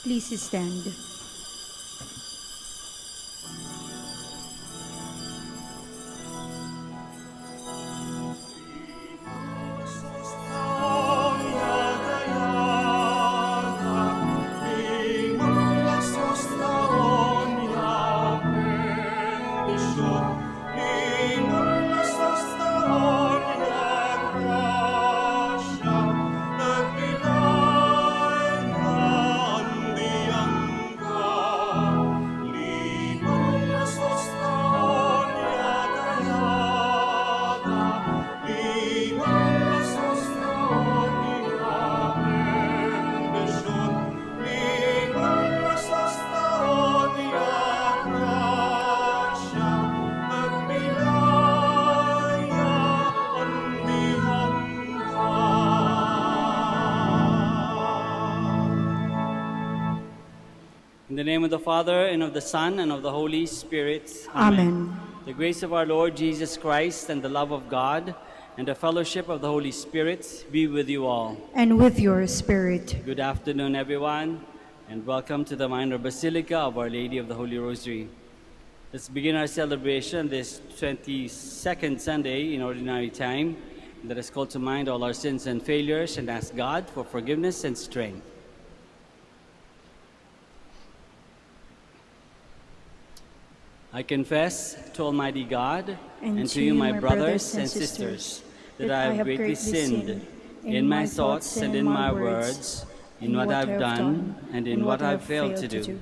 Please stand. In the name of the Father, and of the Son, and of the Holy Spirit. Amen. The grace of our Lord Jesus Christ, and the love of God, and the fellowship of the Holy Spirit be with you all. And with your spirit. Good afternoon, everyone, and welcome to the Minor Basilica of Our Lady of the Holy Rosary. Let's begin our celebration this 22nd Sunday in Ordinary Time. Let us call to mind all our sins and failures and ask God for forgiveness and strength. I confess to Almighty God and to you, my brothers and sisters, that I have greatly sinned in my thoughts and in my words, in what I've done and in what I've failed to do.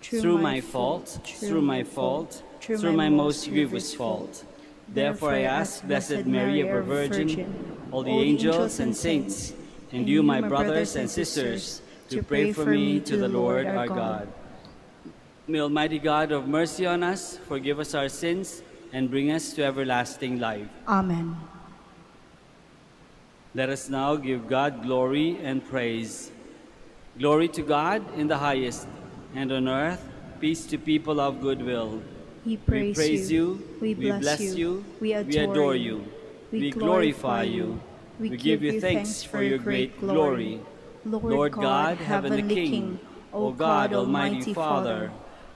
Through my fault, through my most grievous fault. Therefore I ask Blessed Mary, ever Virgin, all the angels and saints, and you, my brothers and sisters, to pray for me to the Lord our God. May Almighty God have mercy on us, forgive us our sins, and bring us to everlasting life. Amen. Let us now give God glory and praise. Glory to God in the highest, and on earth peace to people of good will. We We praise you, we bless you, we adore you, we glorify you, we give you thanks for your great glory. Lord God, Heavenly King, O God, Almighty Father,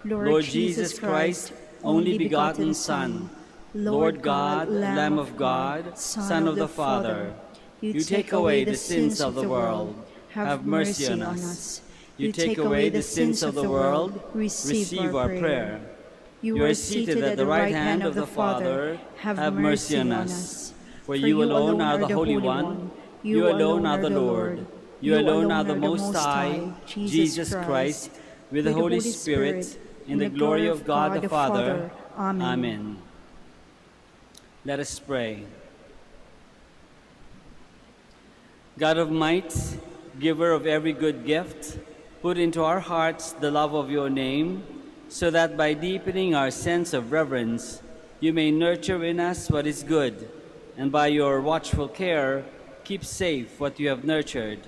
Lord Jesus Christ, only begotten Son, Lord God, Lamb of God, Son of the Father, you take away the sins of the world, have mercy on us. You take away the sins of the world, receive our prayer. You are seated at the right hand of the Father, have mercy on us. For you alone are the Holy One, you alone are the Lord, you alone are the Most High, Jesus Christ, with the Holy Spirit, in the glory of God the Father. Amen. Let us pray. God of might, giver of every good gift, put into our hearts the love of your name, so that by deepening our sense of reverence, you may nurture in us what is good, and by your watchful care, keep safe what you have nurtured.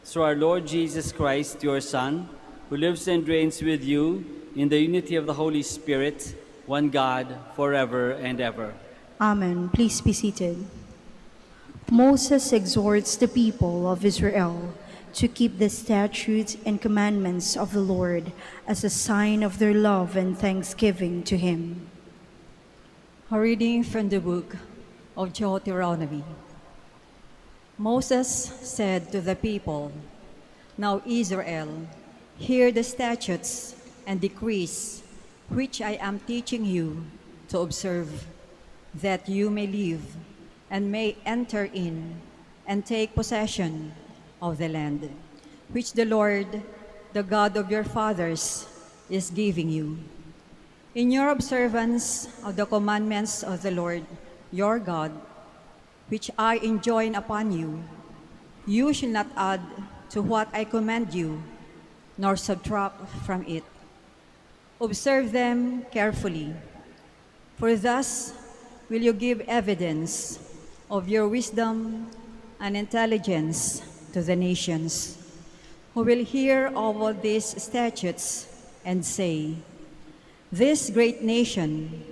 Through our Lord Jesus Christ, your Son, who lives and reigns with you in the unity of the Holy Spirit, one God, forever and ever. Amen. Please be seated. Moses exhorts the people of Israel to keep the statutes and commandments of the Lord as a sign of their love and thanksgiving to him. A reading from the book of Deuteronomy. Moses said to the people, "Now Israel, hear the statutes and decrees which I am teaching you to observe, that you may live and may enter in and take possession of the land, which the Lord, the God of your fathers, is giving you. In your observance of the commandments of the Lord your God, which I enjoin upon you, you shall not add to what I command you, nor subtract from it. Observe them carefully, for thus will you give evidence of your wisdom and intelligence to the nations, who will hear all these statutes and say, 'This great nation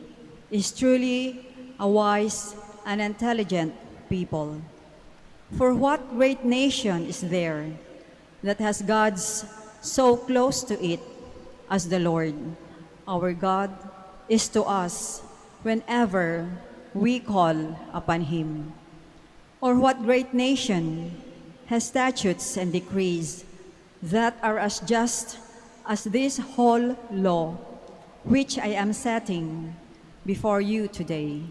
is truly a wise and intelligent people.' For what great nation is there that has God's so close to it as the Lord, our God, is to us whenever we call upon him? Or what great nation has statutes and decrees that are as just as this whole law, which I am setting before you today?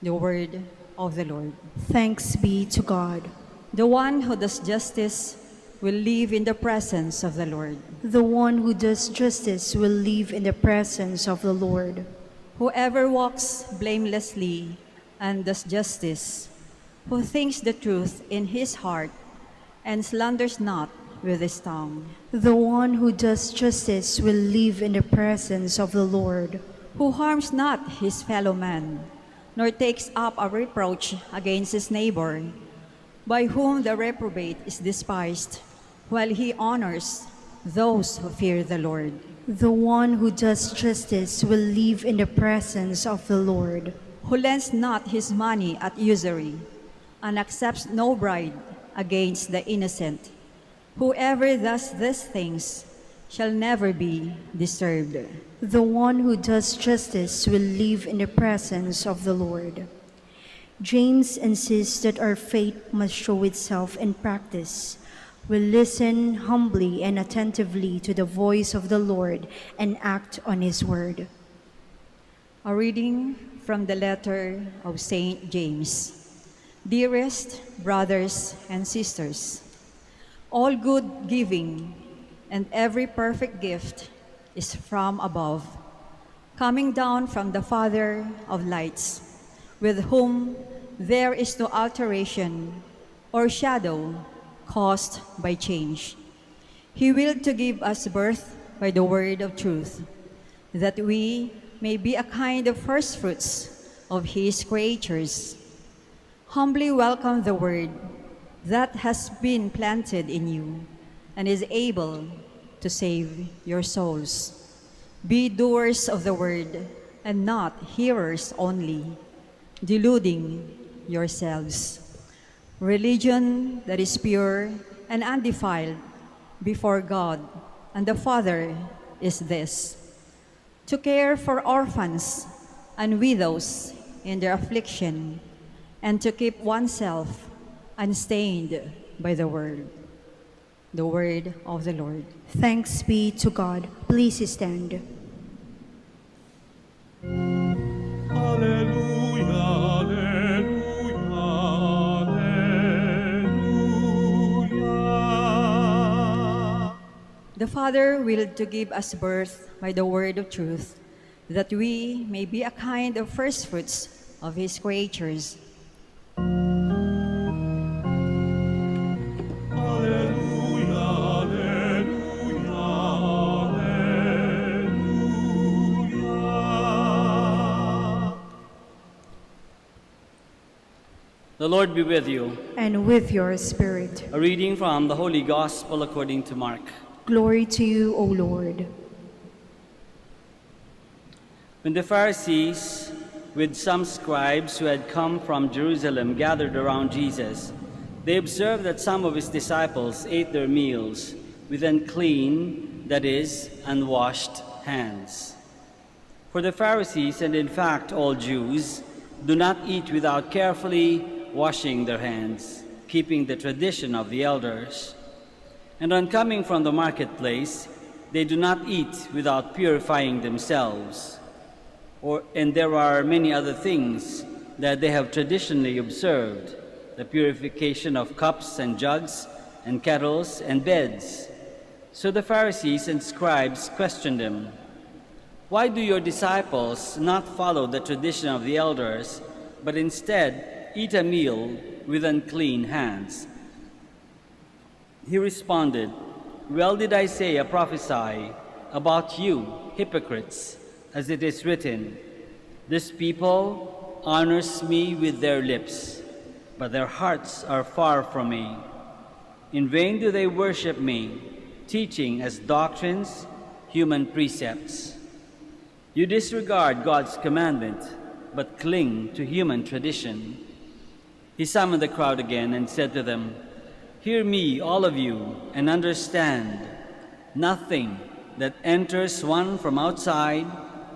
The word of the Lord. Thanks be to God. The one who does justice will live in the presence of the Lord. The one who does justice will live in the presence of the Lord. Whoever walks blamelessly and does justice, who thinks the truth in his heart and slanders not with his tongue. The one who does justice will live in the presence of the Lord. Who harms not his fellow man, nor takes up a reproach against his neighbor, by whom the reprobate is despised, while he honors those who fear the Lord. The one who does justice will live in the presence of the Lord. Who lends not his money at usury, and accepts no bribe against the innocent. Whoever does these things shall never be disturbed. The one who does justice will live in the presence of the Lord. James insists that our faith must show itself in practice. We listen humbly and attentively to the voice of the Lord and act on his word. A reading from the letter of Saint James. Dearest brothers and sisters, all good giving and every perfect gift is from above, coming down from the Father of lights, with whom there is no alteration or shadow caused by change. He willed to give us birth by the word of truth, that we may be a kind of firstfruits of his creatures. Humbly welcome the word that has been planted in you and is able to save your souls. Be doers of the word and not hearers only, deluding yourselves. Religion that is pure and undefiled before God and the Father is this: to care for orphans and widows in their affliction, and to keep oneself unstained by the word. The word of the Lord. Thanks be to God. Please stand. Alleluia, alleluia, alleluia. The Father willed to give us birth by the word of truth, that we may be a kind of firstfruits of his creatures. The Lord be with you. And with your spirit. A reading from the Holy Gospel according to Mark. Glory to you, O Lord. When the Pharisees, with some scribes who had come from Jerusalem, gathered around Jesus, they observed that some of his disciples ate their meals with unclean, that is, unwashed hands. For the Pharisees, and in fact all Jews, do not eat without carefully washing their hands, keeping the tradition of the elders. And on coming from the marketplace, they do not eat without purifying themselves. And there are many other things that they have traditionally observed: the purification of cups and jugs and kettles and beds. So the Pharisees and scribes questioned them, "Why do your disciples not follow the tradition of the elders, but instead eat a meal with unclean hands?" He responded, "Well did Isaiah prophesy about you, hypocrites, as it is written, 'This people honors me with their lips, but their hearts are far from me. In vain do they worship me, teaching as doctrines human precepts.' You disregard God's commandment, but cling to human tradition." He summoned the crowd again and said to them, "Hear me, all of you, and understand. Nothing that enters one from outside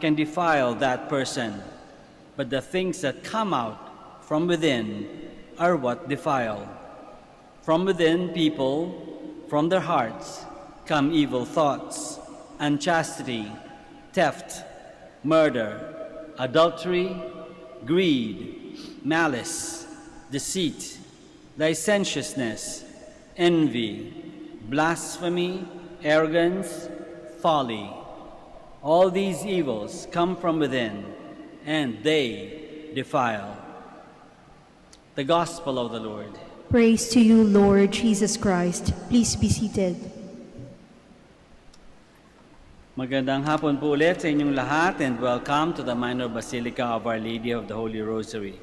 can defile that person, but the things that come out from within are what defile. From within people, from their hearts, come evil thoughts, unchastity, theft, murder, adultery, greed, malice, deceit, licentiousness, envy, blasphemy, arrogance, folly. All these evils come from within, and they defile. The Gospel of the Lord. Praise to you, Lord Jesus Christ. Please be seated. Magandang hapon po ulit sa inyong lahat, and welcome to the Minor Basilica of Our Lady of the Holy Rosary.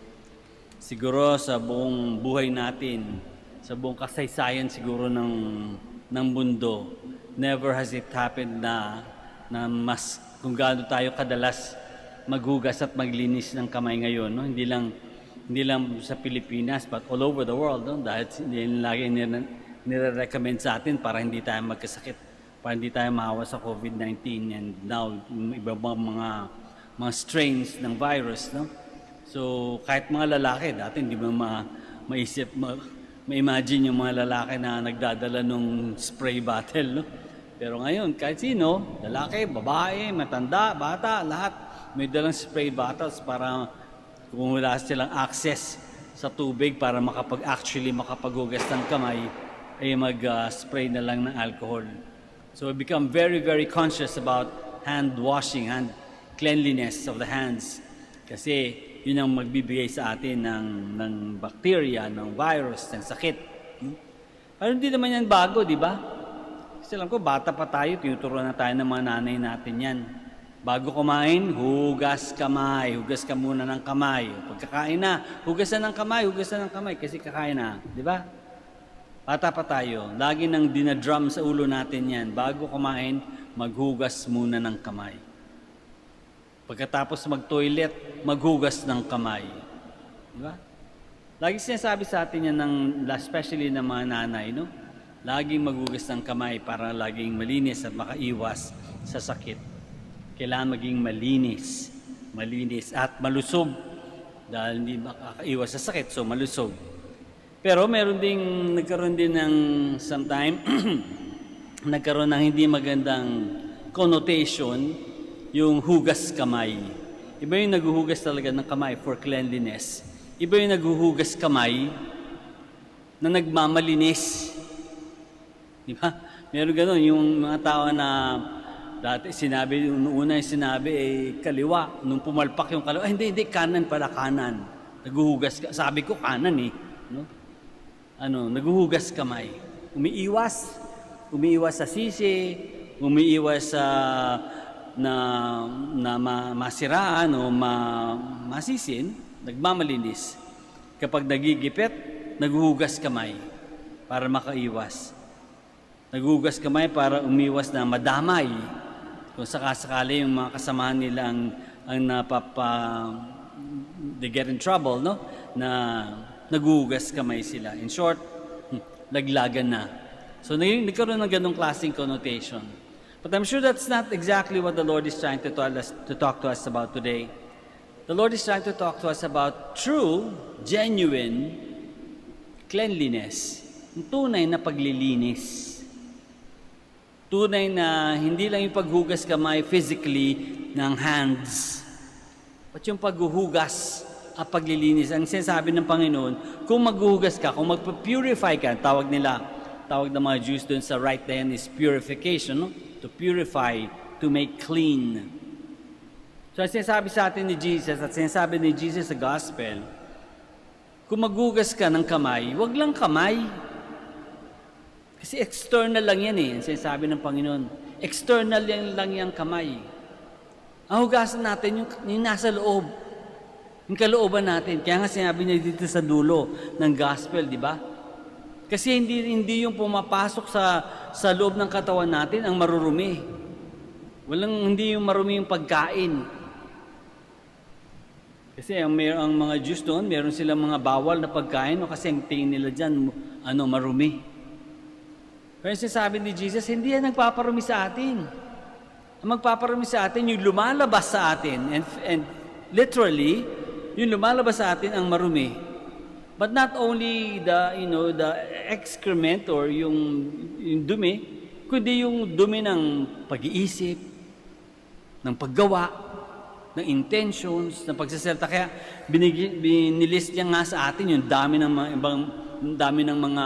Siguro sa buong buhay natin, sa buong kasaysayan siguro ng mundo, never has it happened na mas kung gaano tayo kadalas maghugas at maglinis ng kamay ngayon, no? Hindi lang sa Pilipinas but all over the world, no? Dahil lagi nire-recommend sa atin para hindi tayo magkasakit, para hindi tayo maawa sa COVID-19 and now iba mga strains ng virus, no? So kahit mga lalaki, dati hindi mo ma-imagine yung mga lalaki na nagdadala ng spray bottle, no? Pero ngayon, kahit sino, lalaki, babae, matanda, bata, lahat may dalang spray bottles para kung wala silang access sa tubig para makapaghugas ng kamay, ay mag-spray na lang ng alcohol. So we become very, very conscious about hand washing, hand cleanliness of the hands. Kasi yun ang magbibigay sa atin ng bacteria, ng virus, ng sakit. Pero hindi naman yan bago, di ba? Kasi alam ko, bata pa tayo, tinuturuan na tayo ng mga nanay natin yan. Bago kumain, hugas kamay, hugas ka muna ng kamay. Pagkakain na, hugas na ng kamay, kasi kakain na, di ba? Bata pa tayo, lagi nang dinadrum sa ulo natin yan. Bago kumain, maghugas muna ng kamay. Pagkatapos mag-toilet, maghugas ng kamay. Di ba? Lagi sinasabi sa atin yan, especially ng mga nanay, no? Laging maghugas ng kamay para laging malinis at makaiwas sa sakit. Kailangan maging malinis at malusog dahil hindi makakaiwas sa sakit, so malusog. Pero nagkaroon din ng sometime, nagkaroon ng hindi magandang connotation yung hugas kamay. Iba yung naghuhugas talaga ng kamay for cleanliness. Iba yung naghuhugas kamay na nagmamalinis. Di ba? Meron gano'n, yung mga tao na dati una yung sinabi kaliwa. Nung pumalpak yung kaliwa, hindi, kanan pala, kanan. Naghuhugas ka. Sabi ko kanan eh. No? Naghuhugas kamay. Umiiwas sa sisi, umiiwas sa na masiraan o masisin, nagmamalinis. Kapag nagigipit, naghuhugas kamay para makaiwas. Naghuhugas kamay para umiwas na madamay. Kung sakasakali yung mga kasamahan nila they get in trouble, no? Na naghuhugas kamay sila. In short, laglagan na. So nagkaroon ng ganong klaseng connotation. But I'm sure that's not exactly what the Lord is trying to talk to us about today. The Lord is trying to talk to us about true, genuine cleanliness. Tunay na paglilinis. Tunay na hindi lang yung paghugas kamay physically ng hands, but yung paghuhugas at paglilinis. Ang sinasabi ng Panginoon, kung maghuhugas ka, kung magpa-purify ka, tawag ng mga Jews doon sa rite na yan is purification, no? To purify, to make clean. So ang sinasabi sa atin ni Jesus at sinasabi ni Jesus sa Gospel, kung maghugas ka ng kamay, wag lang kamay. Kasi external lang yan ang sinasabi ng Panginoon. External lang yung kamay. Ang hugasan natin yung nasa loob. Yung kalooban natin. Kaya nga sinabi niya dito sa dulo ng Gospel, di ba? Kasi hindi yung pumapasok sa loob ng katawan natin ang marurumi. Hindi yung marumi yung pagkain. Kasi ang mga Jews doon, meron silang mga bawal na pagkain kasi ang tingin nila dyan, marumi. Pero sinasabi ni Jesus, hindi yan nagpaparumi sa atin. Ang magpaparumi sa atin, yung lumalabas sa atin, and literally, yung lumalabas sa atin ang marumi. But not only the excrement or yung dumi, kundi yung dumi ng pag-iisip, ng paggawa, ng intentions, ng pagsasalita. Kaya binilist niya nga sa atin yung dami ng mga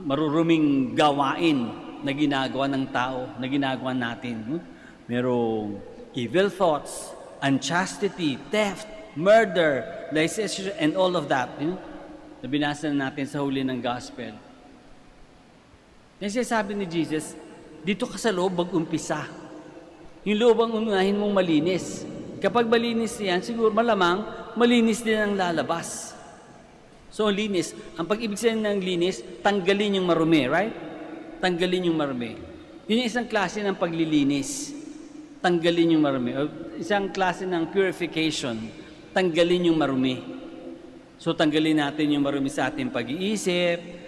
maruruming gawain na ginagawa ng tao, na ginagawa natin. Merong evil thoughts, unchastity, theft, murder, licentious, and all of that. Na binasa natin sa huli ng gospel. Kasi sabi ni Jesus, dito ka sa loob mag-umpisa. Yung loob ang unahin mong malinis. Kapag malinis yan, siguro malamang malinis din ang lalabas. So, linis. Ang pag-ibig sabihin ng linis, tanggalin yung marumi, right? Tanggalin yung marumi. Yun yung isang klase ng paglilinis. Tanggalin yung marumi. O, isang klase ng purification. Tanggalin yung marumi. So, tanggalin natin yung marumi sa ating pag-iisip,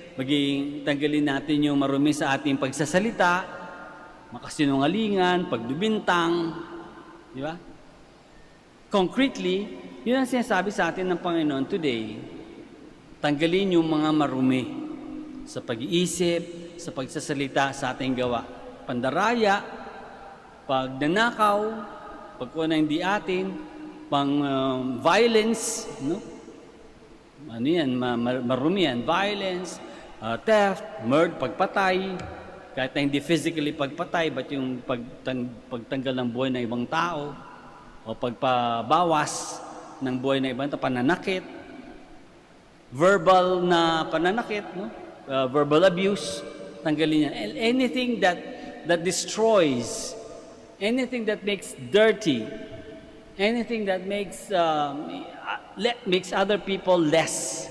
tanggalin natin yung marumi sa ating pagsasalita, makasinungalingan, pagdubintang, di ba? Concretely, yun ang sinasabi sa atin ng Panginoon today. Tanggalin yung mga marumi sa pag-iisip, sa pagsasalita, sa ating gawa. Pandaraya, pagnanakaw, pagkuha na hindi atin, violence, no? Ano yan, marumi yan, violence, theft, murder, pagpatay, kahit na hindi physically pagpatay, but yung pagtanggal ng buhay ng ibang tao, o pagpabawas ng buhay ng ibang tao, pananakit, verbal na pananakit, no? Verbal abuse, tanggalin yan. Anything that destroys, anything that makes dirty, anything that makes other people less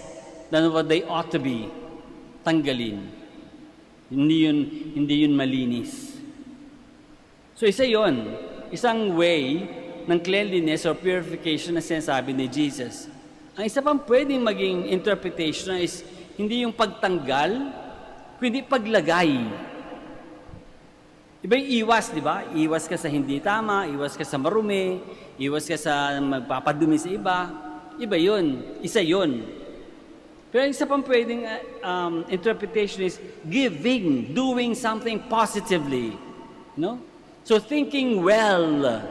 than what they ought to be, tanggalin. Hindi yun malinis. So isa yon, isang way ng cleanliness or purification na sinasabi ni Jesus. Ang isa pang pwedeng maging interpretation is hindi yung pagtanggal, kundi paglagay. Iba yung iwas, di ba? Iwas ka sa hindi tama, iwas ka sa marumi, iwas ka sa magpapadumi sa iba. Iba yun. Isa yun. Pero isa pang pwedeng interpretation is giving, doing something positively. No? So thinking well.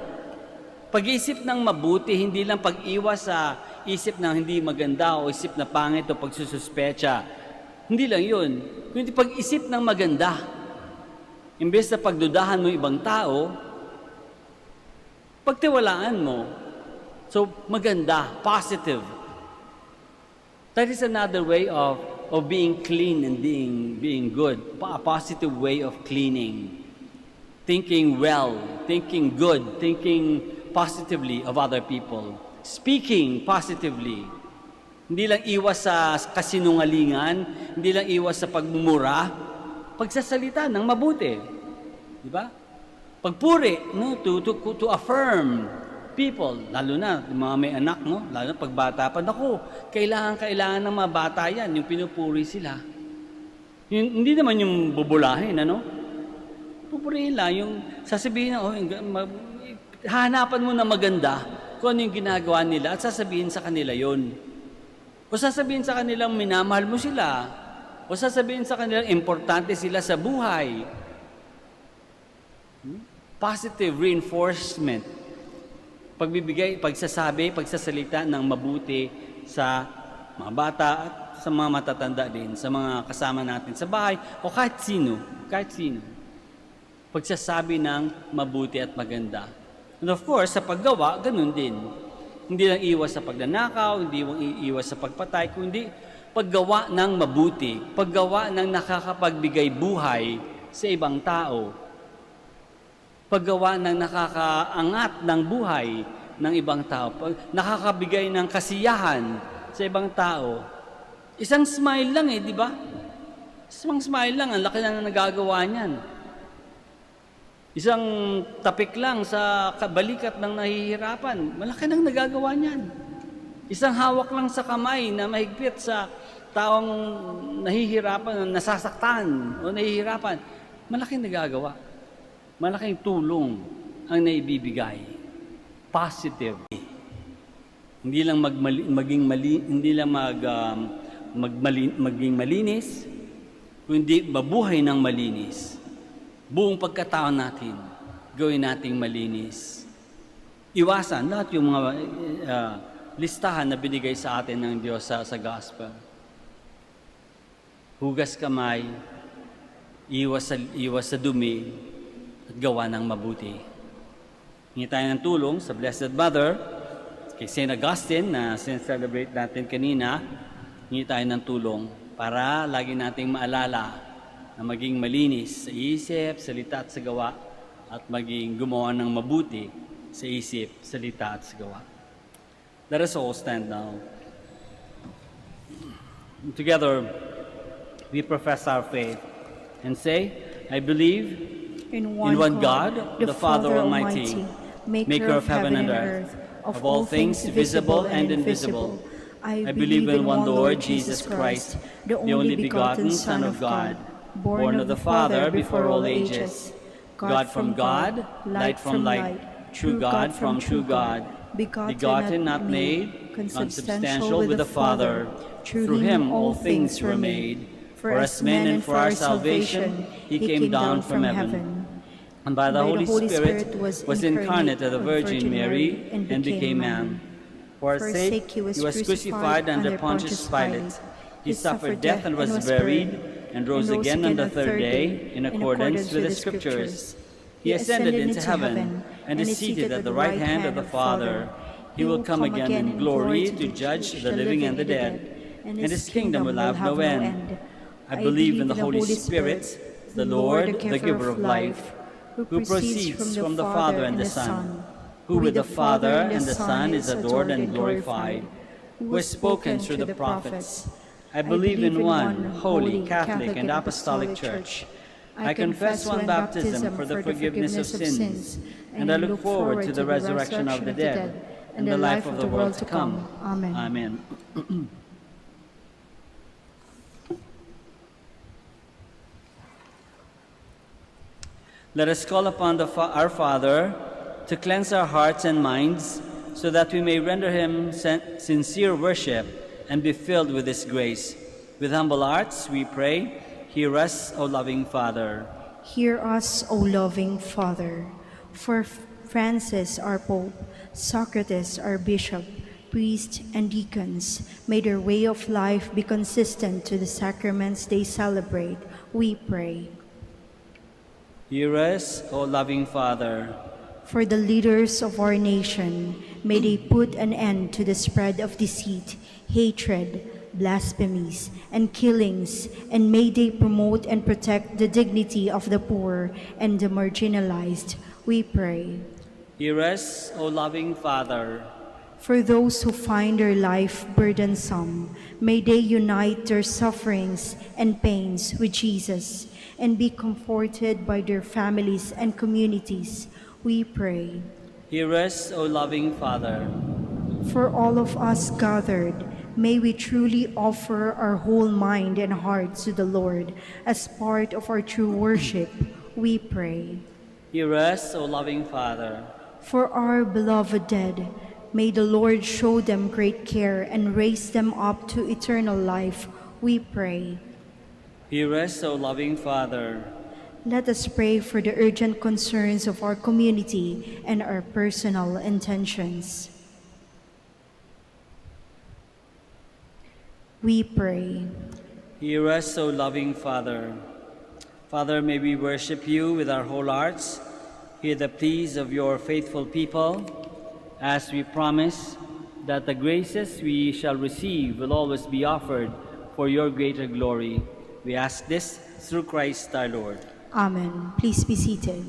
Pag-isip ng mabuti, hindi lang pag-iwas sa isip na hindi maganda o isip na pangit o pagsususpecha. Hindi lang yun. Kundi pag-isip ng maganda. Imbes na pagdudahan mo ibang tao, pagtiwalaan mo. So, maganda, positive. That is another way of being clean and being good. A positive way of cleaning. Thinking well, thinking good, thinking positively of other people. Speaking positively. Hindi lang iwas sa kasinungalingan, hindi lang iwas sa pagmumura, pagsasalita ng mabuti. Di ba? Pagpuri, no? To affirm people, lalo na yung mga may anak, no? Lalo na pagbata pa. Naku, kailangan ng mga bata yan, yung pinupuri sila. Hindi naman yung bubulahin, ano? Pupurihin lang, yung sasabihin na, hahanapan mo na maganda kung ano yung ginagawa nila at sasabihin sa kanila yon. O sasabihin sa kanilang minamahal mo sila. O sasabihin sa kanilang importante sila sa buhay. Positive reinforcement. Pagbibigay, pagsasalita ng mabuti sa mga bata at sa mga matatanda din, sa mga kasama natin sa bahay, o kahit sino. Pagsasabi ng mabuti at maganda. And of course, sa paggawa, ganun din. Hindi lang iwas sa pagnanakaw, hindi iwas sa pagpatay, kundi paggawa ng mabuti, paggawa ng nakakapagbigay buhay sa ibang tao, paggawa ng nakakaangat ng buhay ng ibang tao, nakakabigay ng kasiyahan sa ibang tao. Isang smile lang di ba? Isang smile lang, ang laki na nagagawa niyan. Isang tapik lang sa balikat ng nahihirapan, malaki nang nagagawa niyan. Isang hawak lang sa kamay na mahigpit sa taong nahihirapan, nasasaktan o nahihirapan, malaking nagagawa. Malaking tulong ang naibibigay. Positive. Hindi lang maging malinis, kundi mabuhay ng malinis. Buong pagkatao natin, gawin nating malinis. Iwasan lahat yung mga listahan na binigay sa atin ng Diyos sa Gospel. Hugas kamay, iwas sa dumi, at gawa ng mabuti. Hingi tayo ng tulong sa Blessed Mother, kay St. Augustine na sin-celebrate natin kanina. Hingi tayo ng tulong para lagi nating maalala na maging malinis sa isip, salita at sa gawa, at maging gumawa ng mabuti sa isip, salita at sa gawa. Let us all stand now. Together, we profess our faith and say, I believe in one God, the Father Almighty, maker of heaven and earth, of all things visible and invisible. I believe in one Lord, Jesus Christ, the only begotten Son of God, born of the Father before all ages, God from God, light from light, true God from true God, begotten, not made, consubstantial with the Father. Through him all things were made. For us men and for our salvation, he came down from heaven. And by the Holy Spirit was incarnate of the Virgin Mary and became man. For our sake he was crucified under Pontius Pilate. He suffered death and was buried, and rose again on the third day, in accordance with the Scriptures. He ascended into heaven, and is seated at the right hand of the Father. He will come again in glory to judge the living and the dead, and his kingdom will have no end. I believe in the Holy Spirit, the Lord, the giver of life, who proceeds from the Father and the Son, who with the Father and the Son is adored and glorified, who has spoken through the prophets. I believe in one holy, Catholic, and Apostolic Church. I confess one baptism for the forgiveness of sins, and I look forward to the resurrection of the dead and the life of the world to come. Amen. Amen. Let us call upon our Father to cleanse our hearts and minds so that we may render him sincere worship and be filled with his grace. With humble hearts we pray, hear us, O loving Father. Hear us, O loving Father. For Francis, our Pope, Socrates, our Bishop, priests, and deacons, may their way of life be consistent to the sacraments they celebrate, we pray. Hear us, O loving Father. For the leaders of our nation, may they put an end to the spread of deceit, hatred, blasphemies, and killings, and may they promote and protect the dignity of the poor and the marginalized, we pray. Hear us, O loving Father. For those who find their life burdensome, may they unite their sufferings and pains with Jesus and be comforted by their families and communities, we pray. Hear us, O loving Father. For all of us gathered, may we truly offer our whole mind and heart to the Lord as part of our true worship, we pray. Hear us, O loving Father. For our beloved dead, may the Lord show them great care and raise them up to eternal life, we pray. Hear us, O loving Father. Let us pray for the urgent concerns of our community and our personal intentions. We pray. Hear us, O loving Father. Father, may we worship you with our whole hearts. Hear the pleas of your faithful people, as we promise that the graces we shall receive will always be offered for your greater glory. We ask this through Christ our Lord. Amen. Please be seated.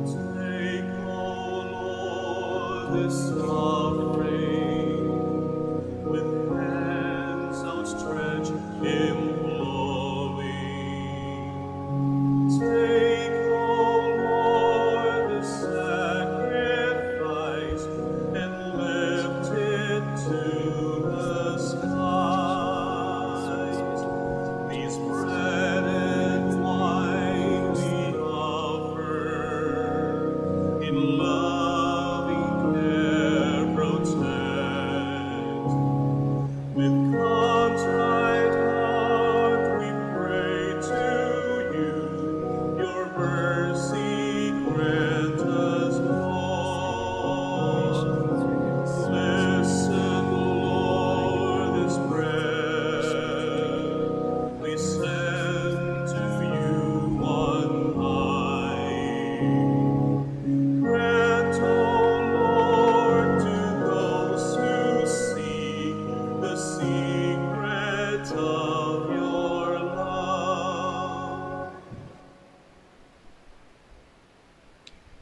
Take, O Lord, this offering with hands outstretched imploring. Take, O Lord, this sacrifice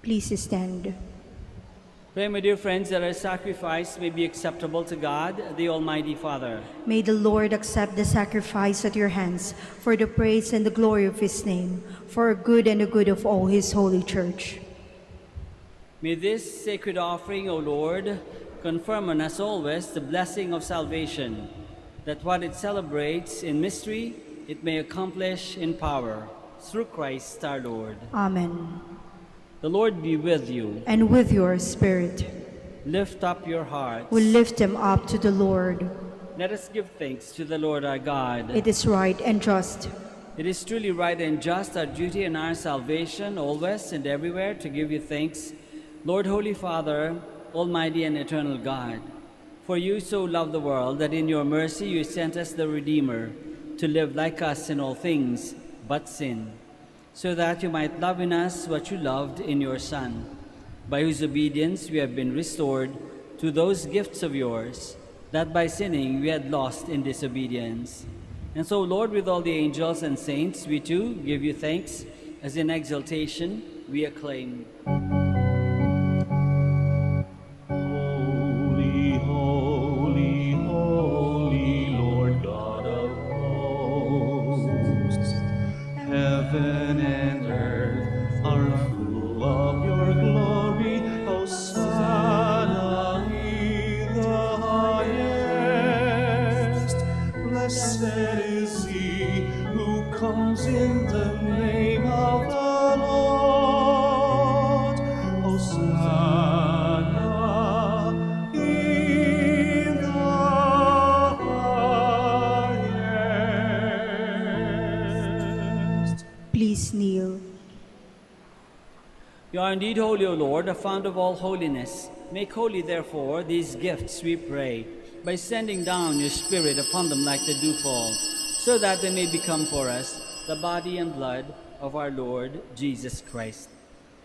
Please stand. Pray, my dear friends, that our sacrifice may be acceptable to God, the Almighty Father. May the Lord accept the sacrifice at your hands for the praise and the glory of his name, for the good and the good of all his holy church. May this sacred offering, O Lord, confirm on us always the blessing of salvation, that what it celebrates in mystery, it may accomplish in power, through Christ our Lord. Amen. The Lord be with you. And with your spirit. Lift up your hearts. We lift them up to the Lord. Let us give thanks to the Lord our God. It is right and just. It is truly right and just, our duty and our salvation, always and everywhere, to give you thanks, Lord, Holy Father, Almighty and eternal God. For you so loved the world that in your mercy you sent us the Redeemer, to live like us in all things but sin, so that you might love in us what you loved in your Son, by whose obedience we have been restored to those gifts of yours, that by sinning we had lost in disobedience. And so, Lord, with all the angels and saints, we too give you thanks, as in exaltation we acclaim. Holy, holy, holy, Lord God of hosts, heaven and earth are full of your glory. Hosanna in the highest. Blessed is he who comes in the name of the Lord. Hosanna in the highest. Please kneel. You are indeed holy, O Lord, the fount of all holiness. Make holy, therefore, these gifts, we pray, by sending down your Spirit upon them like the dewfall, so that they may become for us the body and blood of our Lord Jesus Christ.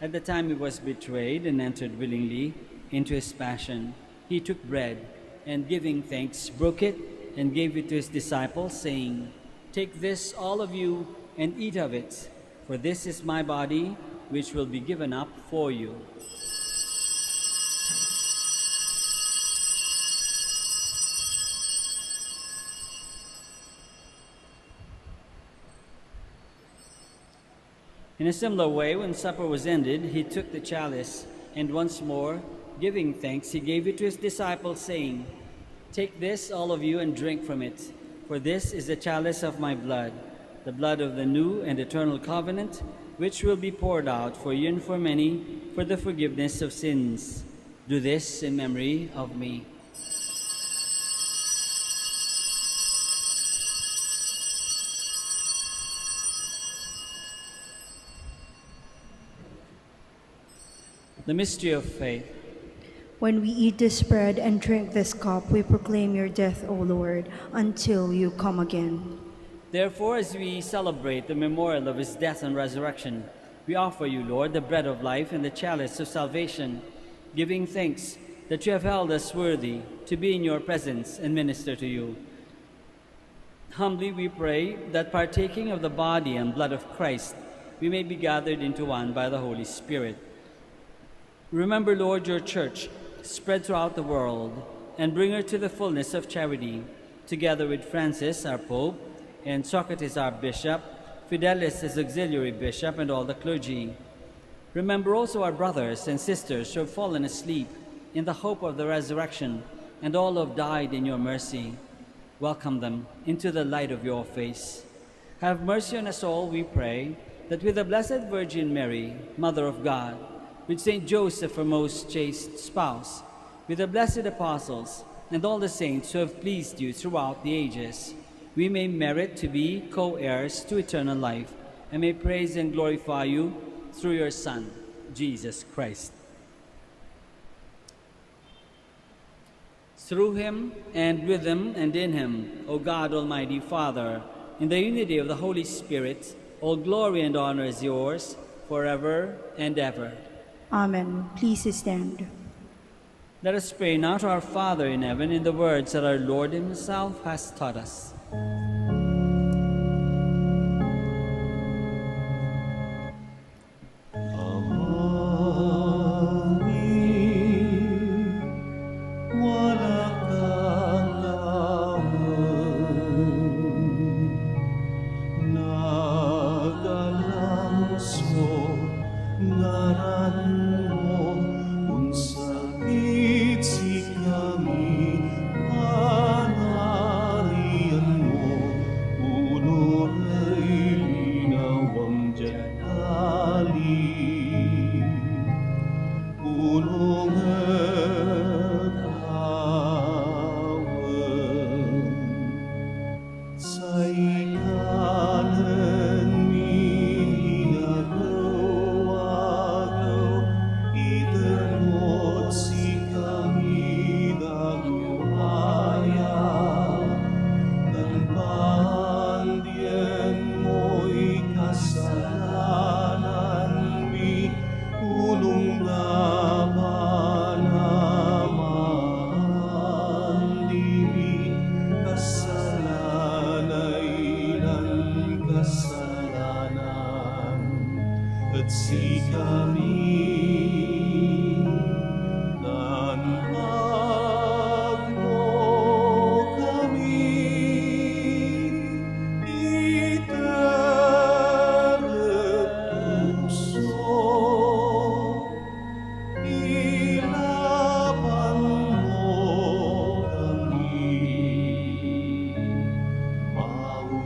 At the time he was betrayed and entered willingly into his passion, he took bread, and giving thanks, broke it, and gave it to his disciples, saying, "Take this, all of you, and eat of it, for this is my body, which will be given up for you." In a similar way, when supper was ended, he took the chalice, and once more, giving thanks, he gave it to his disciples, saying, "Take this, all of you, and drink from it, for this is the chalice of my blood, the blood of the new and eternal covenant, which will be poured out for you and for many for the forgiveness of sins. Do this in memory of me." The mystery of faith. When we eat this bread and drink this cup, we proclaim your death, O Lord, until you come again. Therefore, as we celebrate the memorial of his death and resurrection, we offer you, Lord, the bread of life and the chalice of salvation, giving thanks that you have held us worthy to be in your presence and minister to you. Humbly we pray that, partaking of the body and blood of Christ, we may be gathered into one by the Holy Spirit. Remember, Lord, your church spread throughout the world, and bring her to the fullness of charity, together with Francis, our Pope, and Socrates, our Bishop, Fidelis, his auxiliary bishop, and all the clergy. Remember also our brothers and sisters who have fallen asleep in the hope of the resurrection, and all who have died in your mercy. Welcome them into the light of your face. Have mercy on us all, we pray, that with the Blessed Virgin Mary, Mother of God, with Saint Joseph, her most chaste spouse, with the blessed apostles, and all the saints who have pleased you throughout the ages, we may merit to be co-heirs to eternal life, and may praise and glorify you through your Son, Jesus Christ. Through him, and with him, and in him, O God, Almighty Father, in the unity of the Holy Spirit, all glory and honor is yours, forever and ever. Amen. Please stand. Let us pray now to our Father in heaven in the words that our Lord himself has taught us. Among at sea kami, nanghag mo kami, ita't puso, ilaban mo kami, maukas.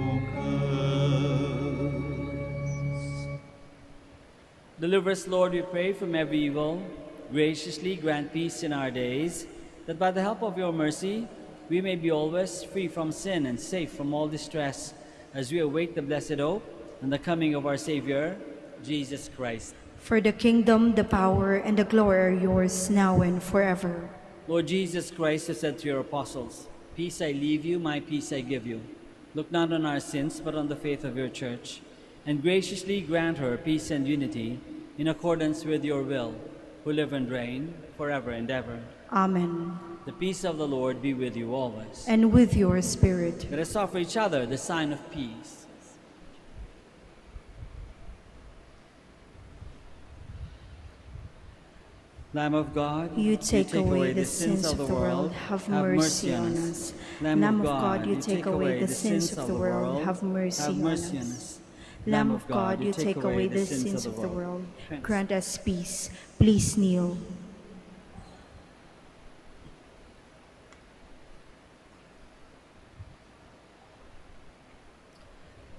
Deliver us, Lord, we pray, from every evil. Graciously grant peace in our days, that by the help of your mercy we may be always free from sin and safe from all distress, as we await the blessed hope and the coming of our Savior, Jesus Christ. For the kingdom, the power, and the glory are yours, now and forever. Lord Jesus Christ has said to your apostles, "Peace I leave you, my peace I give you. Look not on our sins, but on the faith of your church, and graciously grant her peace and unity in accordance with your will, who live and reign forever and ever." Amen. The peace of the Lord be with you always. And with your spirit. Let us offer each other the sign of peace. Lamb of God, You take away the sins of the world, have mercy on us. Lamb of God, you take away the sins of the world, have mercy on us. Lamb of God, you take away the sins of the world, grant us peace. Please kneel.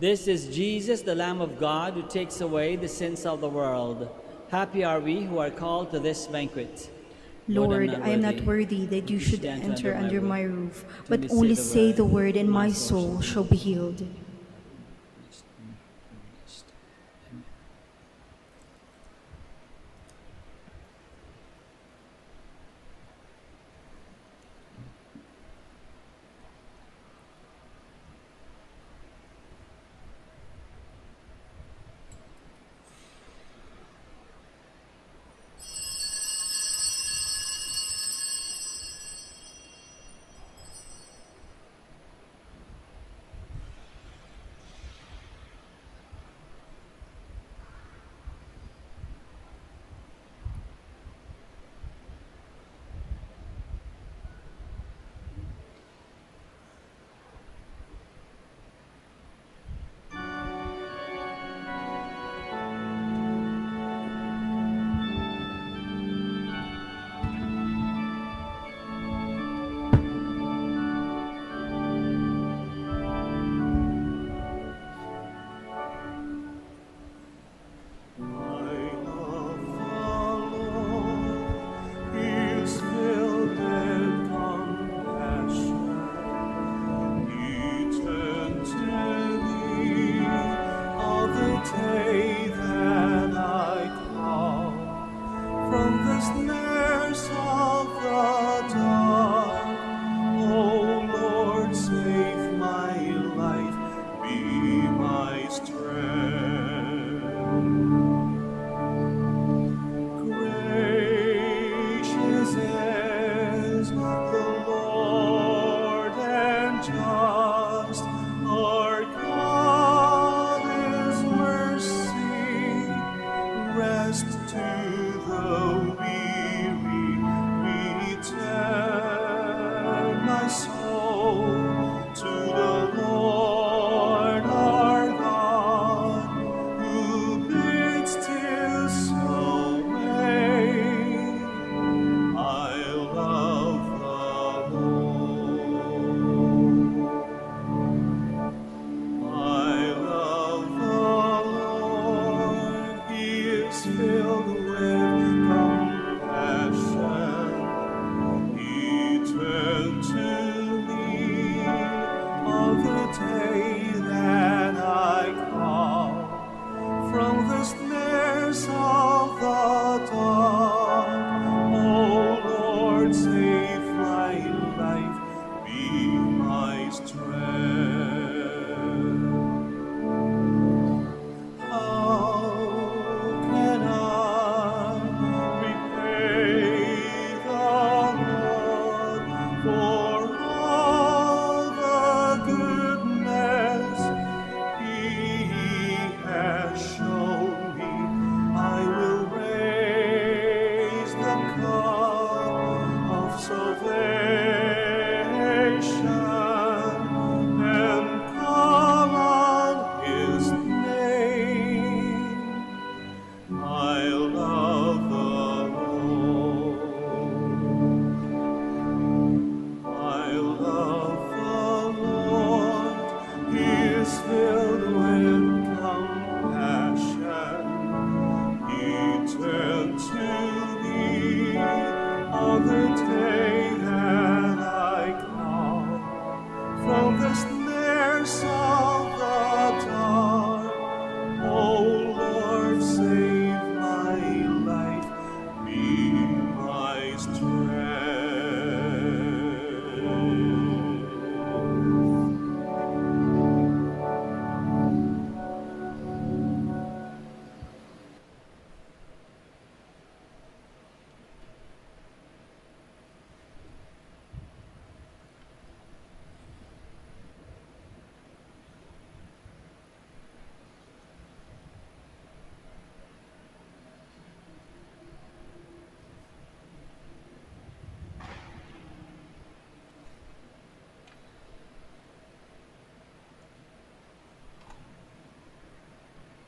This is Jesus, the Lamb of God, who takes away the sins of the world. Happy are we who are called to this banquet. Lord, I am not worthy that you should enter under my roof, but only say the word and my soul shall be healed.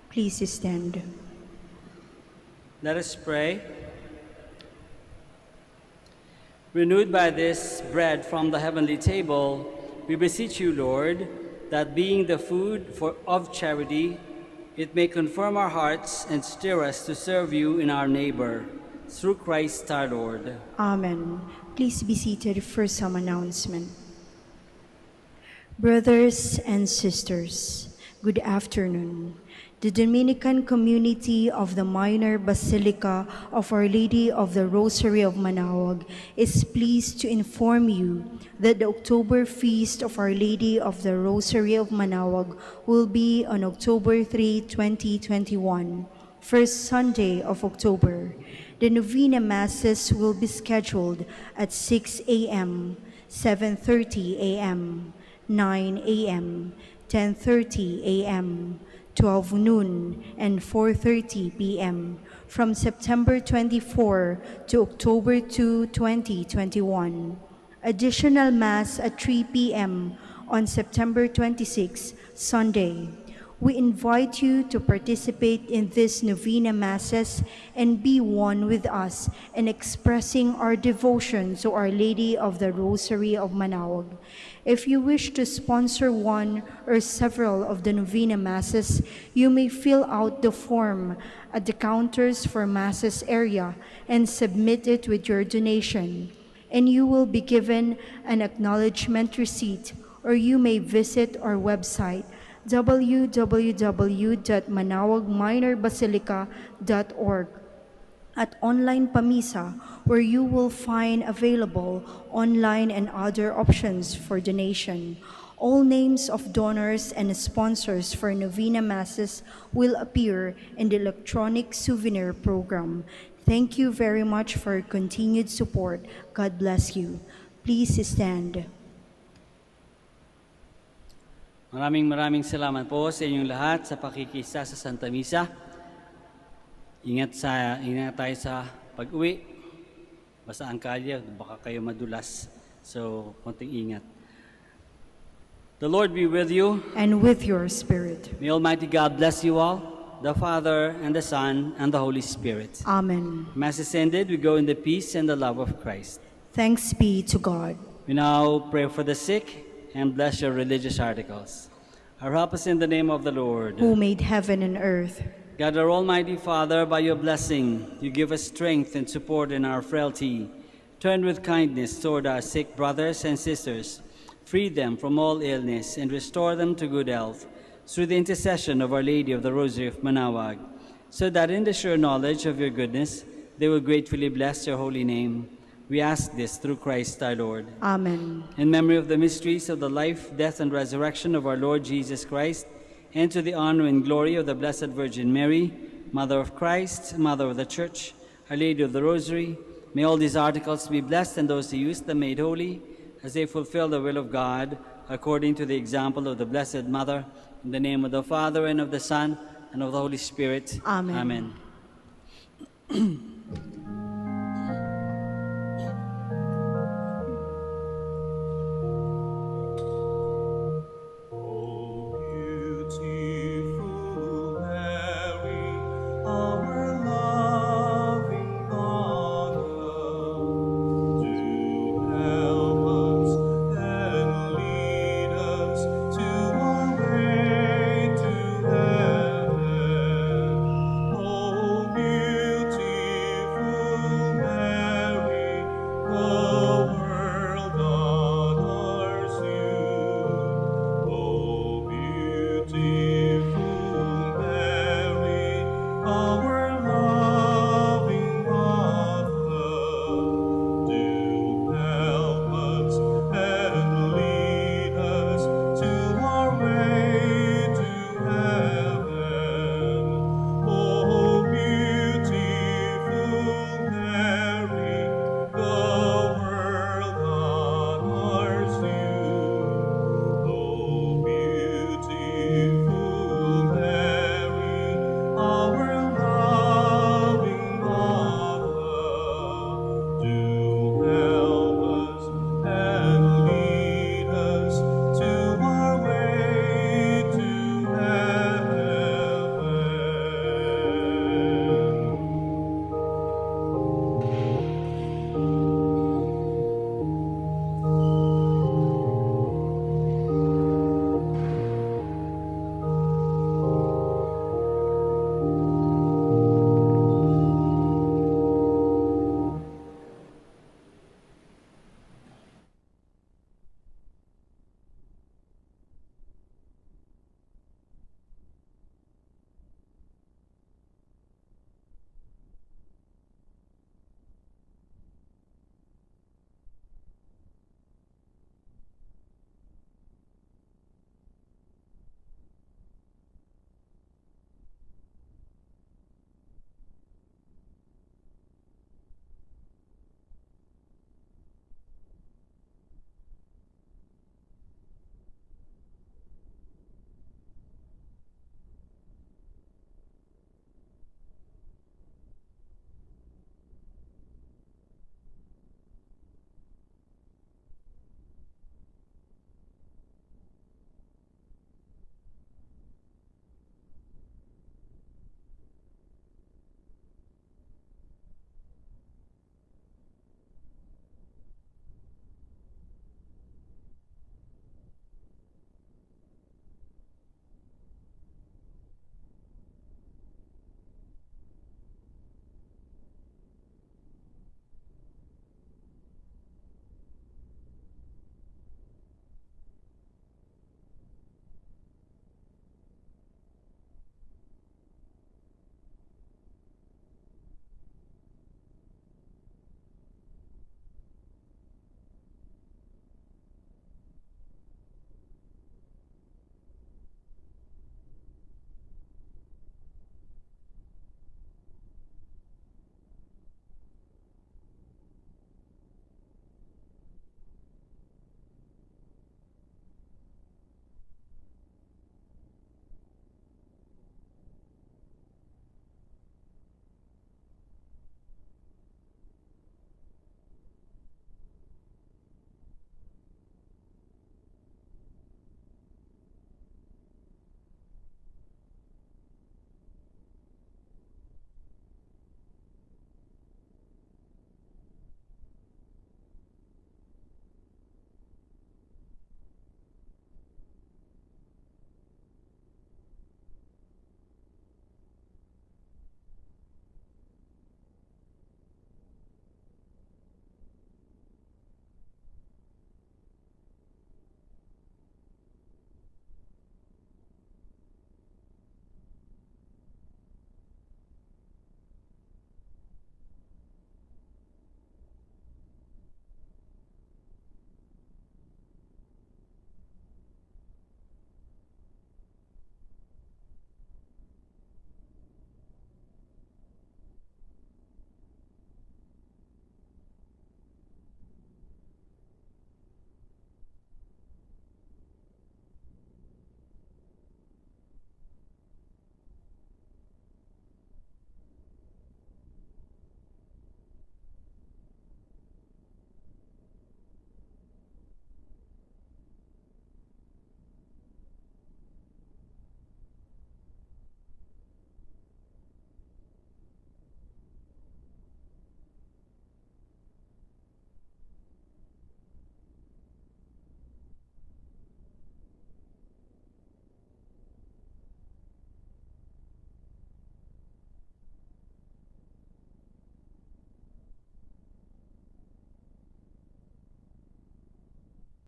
Please stand. Let us pray. Renewed by this bread from the heavenly table, we beseech you, Lord, that being the food of charity, it may confirm our hearts and stir us to serve you in our neighbor. Through Christ our Lord. Amen. Please be seated for some announcement. Brothers and sisters, good afternoon. The Dominican community of the Minor Basilica of Our Lady of the Rosary of Manaoag is pleased to inform you that the October Feast of Our Lady of the Rosary of Manaoag will be on October 3, 2021, first Sunday of October. The Novena Masses will be scheduled at 6 a.m., 7:30 a.m., 9 a.m., 10:30 a.m., 12 noon, and 4:30 p.m. from September 24 to October 2, 2021. Additional Mass at 3 p.m. on September 26, Sunday. We invite you to participate in these Novena Masses and be one with us in expressing our devotion to Our Lady of the Rosary of Manaoag. If you wish to sponsor one or several of the Novena Masses, you may fill out the form at the counters for Masses area and submit it with your donation, and you will be given an acknowledgement receipt, or you may visit our website www.manaoagminorbasilica.org at Online Pamisa, where you will find available online and other options for donation. All names of donors and sponsors for Novena Masses will appear in the electronic souvenir program. Thank you very much for your continued support. God bless you. Please stand. Maraming salamat po sa inyong lahat sa pakikisa sa Santa Misa. Ingat tayo sa pag-uwi. Basta ang kalye, baka kayo madulas. So, konting ingat. The Lord be with you. And with your spirit. May Almighty God bless you all, the Father, and the Son, and the Holy Spirit. Amen. Mass is ended. We go in the peace and the love of Christ. Thanks be to God. We now pray for the sick and bless your religious articles. Our help is in the name of the Lord, who made heaven and earth. God, our Almighty Father, by your blessing, you give us strength and support in our frailty. Turn with kindness toward our sick brothers and sisters. Free them from all illness and restore them to good health through the intercession of Our Lady of the Rosary of Manaoag, so that in the sure knowledge of your goodness, they will gratefully bless your holy name. We ask this through Christ our Lord. Amen. In memory of the mysteries of the life, death, and resurrection of our Lord Jesus Christ, and to the honor and glory of the Blessed Virgin Mary, Mother of Christ, Mother of the Church, Our Lady of the Rosary, may all these articles be blessed and those who use them made holy, as they fulfill the will of God, according to the example of the Blessed Mother, in the name of the Father, and of the Son, and of the Holy Spirit. Amen. Amen.